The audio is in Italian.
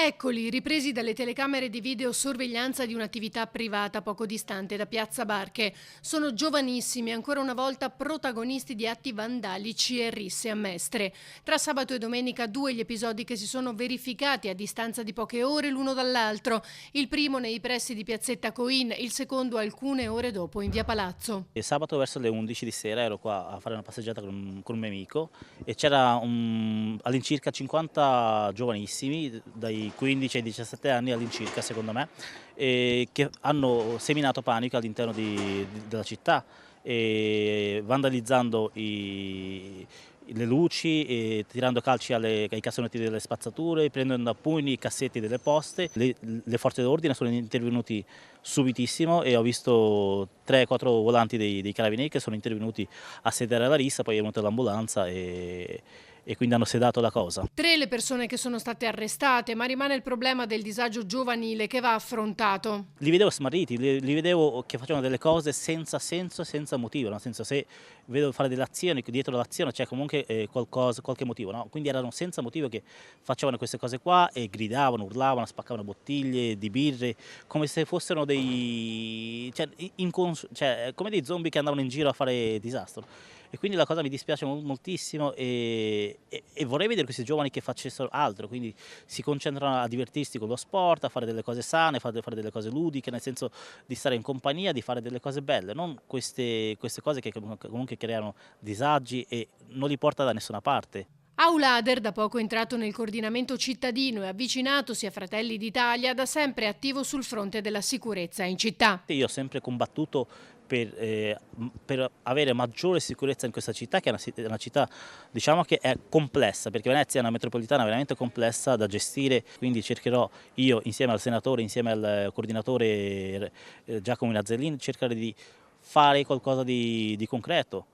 Eccoli, ripresi dalle telecamere di videosorveglianza di un'attività privata poco distante da Piazza Barche. Sono giovanissimi, ancora una volta protagonisti di atti vandalici e risse a Mestre. Tra sabato e domenica due gli episodi che si sono verificati a distanza di poche ore l'uno dall'altro. Il primo nei pressi di Piazzetta Coin, il secondo alcune ore dopo in via Palazzo. E sabato verso le 11 di sera ero qua a fare una passeggiata con un mio amico e c'era all'incirca 50 giovanissimi, dai 15 ai 17 anni all'incirca secondo me, che hanno seminato panico all'interno della città, vandalizzando le luci, e tirando calci ai cassonetti delle spazzature, prendendo a pugni i cassetti delle poste. Le forze d'ordine sono intervenuti subitissimo e ho visto 3-4 volanti dei carabinieri che sono intervenuti a sedare la rissa, poi è venuta l'ambulanza e quindi hanno sedato la cosa. Tre le persone che sono state arrestate, ma rimane il problema del disagio giovanile che va affrontato. Li vedevo smarriti, li vedevo che facevano delle cose senza senso e senza motivo, nel senso, se vedo fare delle azioni, dietro l'azione c'è comunque qualche motivo, no? Quindi erano senza motivo che facevano queste cose qua e gridavano, urlavano, spaccavano bottiglie di birre, come se fossero cioè, come dei zombie che andavano in giro a fare disastro. E quindi la cosa mi dispiace moltissimo e vorrei vedere questi giovani che facessero altro, quindi si concentrano a divertirsi con lo sport, a fare delle cose sane, fare delle cose ludiche, nel senso di stare in compagnia, di fare delle cose belle, non queste cose che comunque creano disagi e non li porta da nessuna parte. Aulader, da poco entrato nel coordinamento cittadino e avvicinatosi a Fratelli d'Italia, da sempre attivo sul fronte della sicurezza in città. Io ho sempre combattuto per avere maggiore sicurezza in questa città, che è una città, diciamo, che è complessa, perché Venezia è una metropolitana veramente complessa da gestire, quindi cercherò io, insieme al senatore, insieme al coordinatore Giacomo Nazzellini, cercare di fare qualcosa di concreto.